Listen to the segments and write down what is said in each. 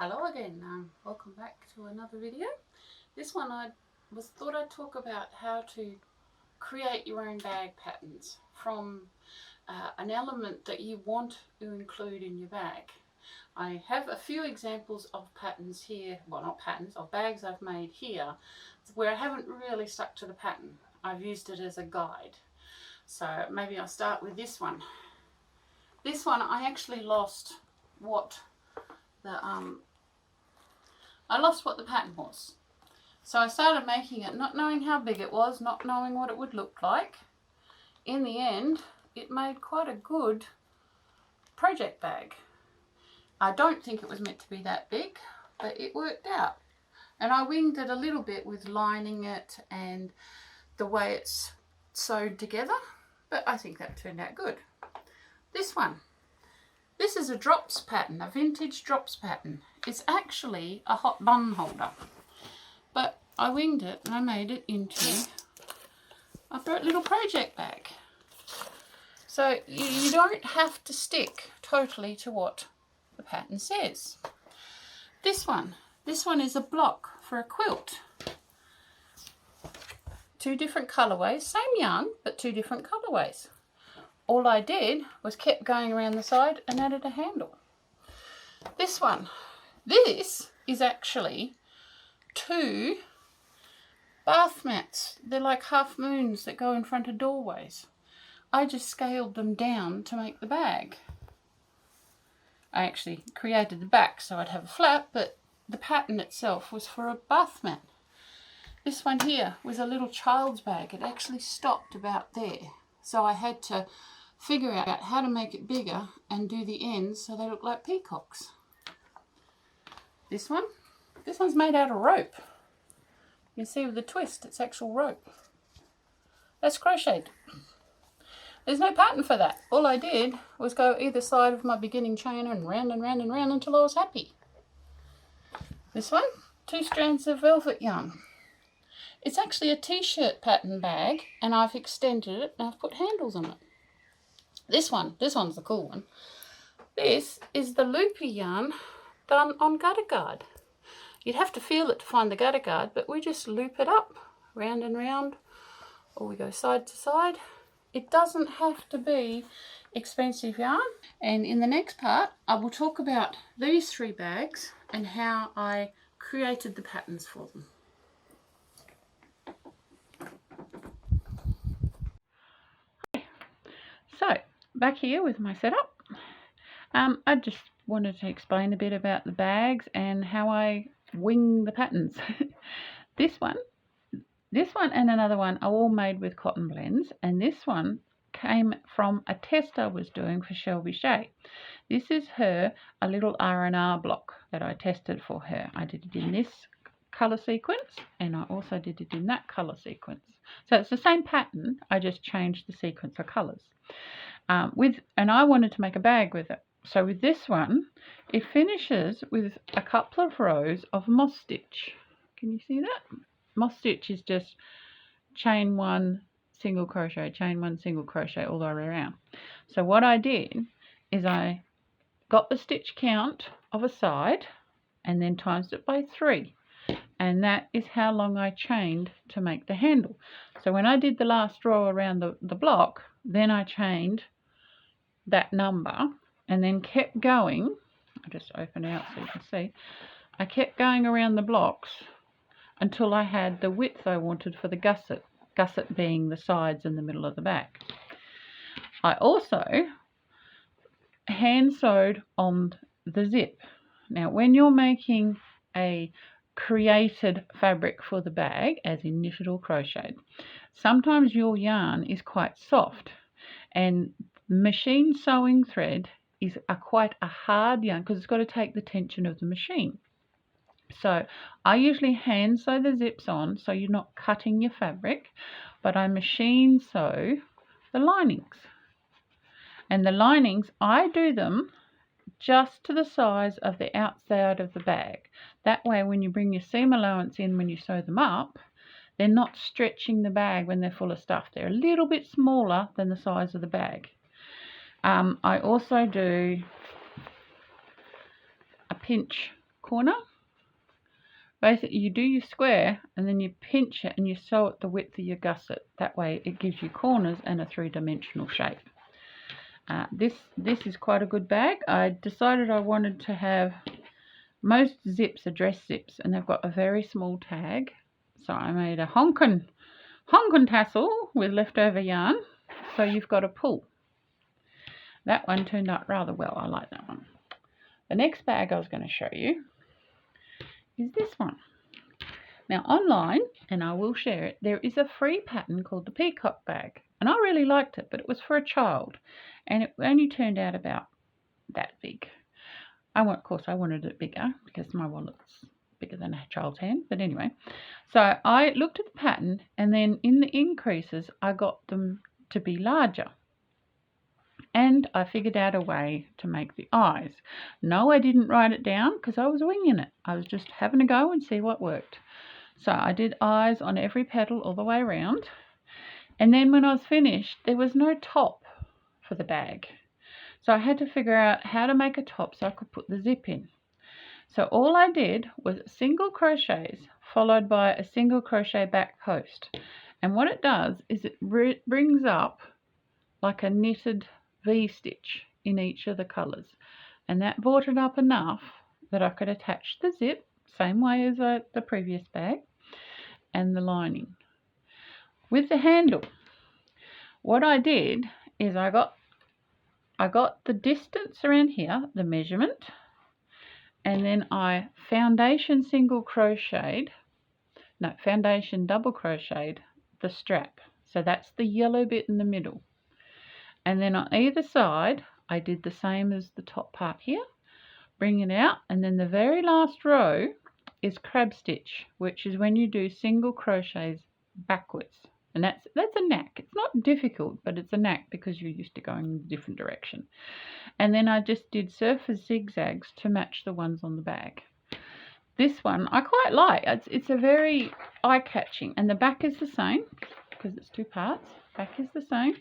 Hello again, welcome back to another video. This one I thought I'd talk about how to create your own bag patterns from an element that you want to include in your bag. I have a few examples of patterns here, well not patterns, of bags I've made here where I haven't really stuck to the pattern. I've used it as a guide. So maybe I'll start with this one. This one I actually lost what the pattern was. So I started making it not knowing how big it was, not knowing what it would look like. In the end, it made quite a good project bag. I don't think it was meant to be that big, but it worked out. And I winged it a little bit with lining it and the way it's sewed together, but I think that turned out good. This one. This is a drops pattern, a vintage drops pattern. It's actually a hot bun holder, but I winged it and I made it into a little project bag. So you don't have to stick totally to what the pattern says. This one is a block for a quilt. Two different colorways, same yarn, but two different colorways. All I did was kept going around the side and added a handle. This one, this is actually two bath mats. They're like half moons that go in front of doorways. I just scaled them down to make the bag. I actually created the back so I'd have a flap, but the pattern itself was for a bath mat. This one here was a little child's bag. It actually stopped about there. So I had to figure out how to make it bigger and do the ends so they look like peacocks. This one's made out of rope. You can see with the twist, it's actual rope. That's crocheted. There's no pattern for that. All I did was go either side of my beginning chain and round and round and round until I was happy. This one, 2 strands of velvet yarn. It's actually a t-shirt pattern bag and I've extended it and I've put handles on it. This one's the cool one. This is the loopy yarn done on gutter guard. You'd have to feel it to find the gutter guard, but we just loop it up round and round, or we go side to side. It doesn't have to be expensive yarn. And in the next part, I will talk about these 3 bags and how I created the patterns for them. So, back here with my setup, I just wanted to explain a bit about the bags and how I wing the patterns. This one and another one are all made with cotton blends, and this one came from a test I was doing for Shelby Shea. This is a little R&R block that I tested for her. I did it in this colour sequence and I also did it in that colour sequence. So it's the same pattern, I just changed the sequence of colours. And I wanted to make a bag with it. So with this one, it finishes with a couple of rows of moss stitch. Can you see that? Moss stitch is just chain 1, single crochet, chain 1, single crochet all the way around. So what I did is I got the stitch count of a side and then times it by 3. And that is how long I chained to make the handle. So when I did the last row around the block, then I chained that number and then kept going. I'll just open out so you can see. I kept going around the blocks until I had the width I wanted for the gusset being the sides and the middle of the back. I also hand sewed on the zip. Now when you're making a created fabric for the bag, as in knitted or crocheted, sometimes your yarn is quite soft, and machine sewing thread is quite a hard yarn because it's got to take the tension of the machine. So I usually hand sew the zips on so you're not cutting your fabric, but I machine sew the linings. And the linings, I do them just to the size of the outside of the bag. That way when you bring your seam allowance in when you sew them up, they're not stretching the bag when they're full of stuff. They're a little bit smaller than the size of the bag. I also do a pinch corner. Basically, you do your square and then you pinch it and you sew it the width of your gusset. That way it gives you corners and a three-dimensional shape. This is quite a good bag. I decided I wanted to have, most zips are dress zips and they've got a very small tag. So I made a Honkin tassel with leftover yarn. So you've got a pull. That one turned out rather well. I like that one. The next bag I was going to show you is this one. Now online, and I will share it, there is a free pattern called the peacock bag, and I really liked it, but it was for a child and it only turned out about that big. Of course I wanted it bigger because my wallet's bigger than a child's hand, but anyway, so I looked at the pattern and then in the increases I got them to be larger. And I figured out a way to make the eyes. No, I didn't write it down because I was winging it. I was just having a go and see what worked. So I did eyes on every petal all the way around. And then when I was finished, there was no top for the bag. So I had to figure out how to make a top so I could put the zip in. So all I did was single crochets followed by a single crochet back post. And what it does is it brings up like a knitted V-stitch in each of the colours, and that brought it up enough that I could attach the zip, same way as the previous bag, and the lining. With the handle, what I did is I got the distance around here, the measurement, and then I foundation double crocheted the strap. So that's the yellow bit in the middle. And then on either side, I did the same as the top part here. Bring it out, and then the very last row is crab stitch, which is when you do single crochets backwards. And that's a knack. It's not difficult, but it's a knack because you're used to going in a different direction. And then I just did surface zigzags to match the ones on the bag. This one I quite like. It's a very eye-catching, and the back is the same because it's two parts. Back is the same.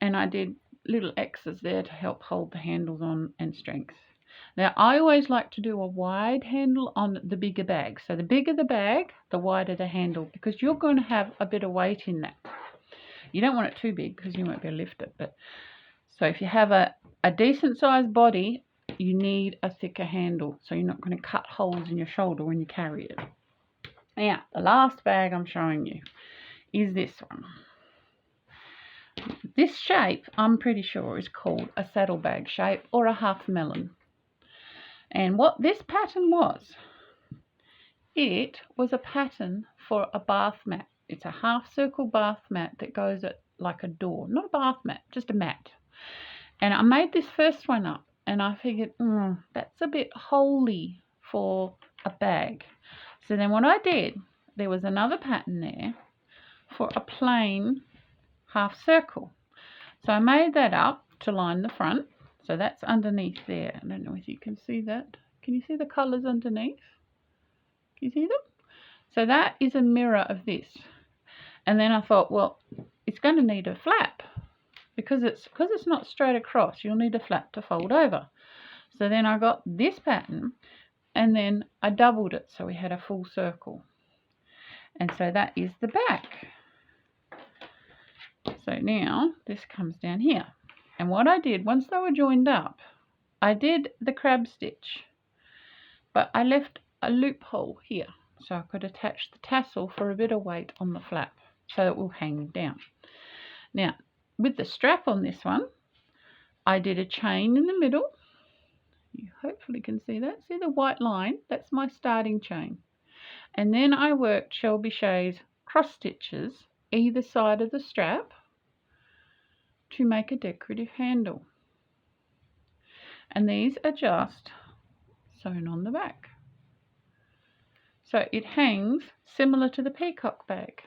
And I did little X's there to help hold the handles on and strength. Now, I always like to do a wide handle on the bigger bag. So the bigger the bag, the wider the handle, because you're going to have a bit of weight in that. You don't want it too big because you won't be able to lift it. But so if you have a decent sized body, you need a thicker handle. So you're not going to cut holes in your shoulder when you carry it. Now, the last bag I'm showing you is this one. This shape, I'm pretty sure, is called a saddlebag shape or a half melon. And what this pattern was, it was a pattern for a bath mat. It's a half circle bath mat that goes at like a door. Not a bath mat, just a mat. And I made this first one up and I figured, that's a bit holey for a bag. So then what I did, there was another pattern there for a plain half circle. So I made that up to line the front. So that's underneath there. I don't know if you can see that. Can you see the colours underneath? Can you see them? So that is a mirror of this. And then I thought, well, it's going to need a flap because it's not straight across. You'll need a flap to fold over. So then I got this pattern and then I doubled it so we had a full circle. And so that is the back. So now this comes down here. And what I did, once they were joined up, I did the crab stitch. But I left a loophole here so I could attach the tassel for a bit of weight on the flap so it will hang down. Now, with the strap on this one, I did a chain in the middle. You hopefully can see that. See the white line? That's my starting chain. And then I worked Shelby Shay's cross stitches either side of the strap to make a decorative handle. And these are just sewn on the back. So it hangs similar to the peacock bag.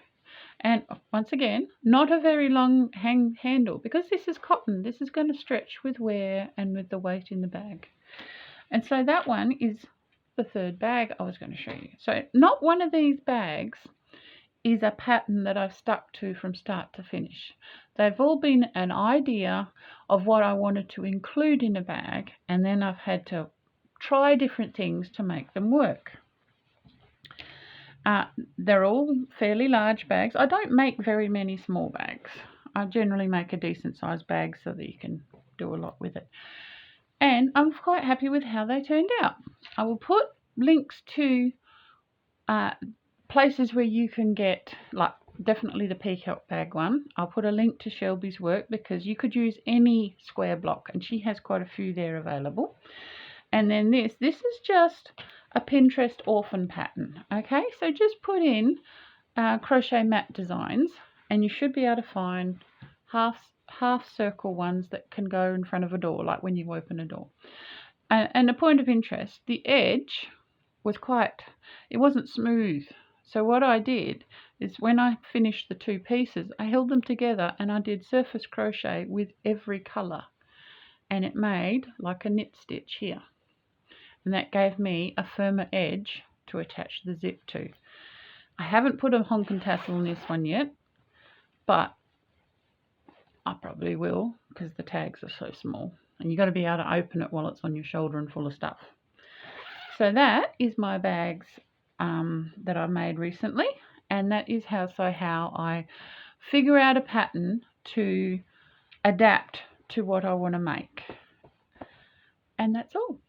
And once again, not a very long handle because this is cotton. This is going to stretch with wear and with the weight in the bag. And so that one is the third bag I was going to show you. So not one of these bags is a pattern that I've stuck to from start to finish. They've all been an idea of what I wanted to include in a bag, and then I've had to try different things to make them work. They're all fairly large bags. I don't make very many small bags. I generally make a decent sized bag so that you can do a lot with it. And I'm quite happy with how they turned out. I will put links to places where you can get, like definitely the Peacock bag one. I'll put a link to Shelby's work because you could use any square block and she has quite a few there available. And then this is just a Pinterest orphan pattern. Okay, so just put in crochet mat designs and you should be able to find half circle ones that can go in front of a door, like when you open a door. And a point of interest, the edge was it wasn't smooth. So what I did is when I finished the two pieces, I held them together and I did surface crochet with every colour. And it made like a knit stitch here. And that gave me a firmer edge to attach the zip to. I haven't put a Honkin tassel on this one yet, but I probably will because the tags are so small. And you've got to be able to open it while it's on your shoulder and full of stuff. So that is my bags that I made recently. And that is how I figure out a pattern to adapt to what I want to make. And that's all.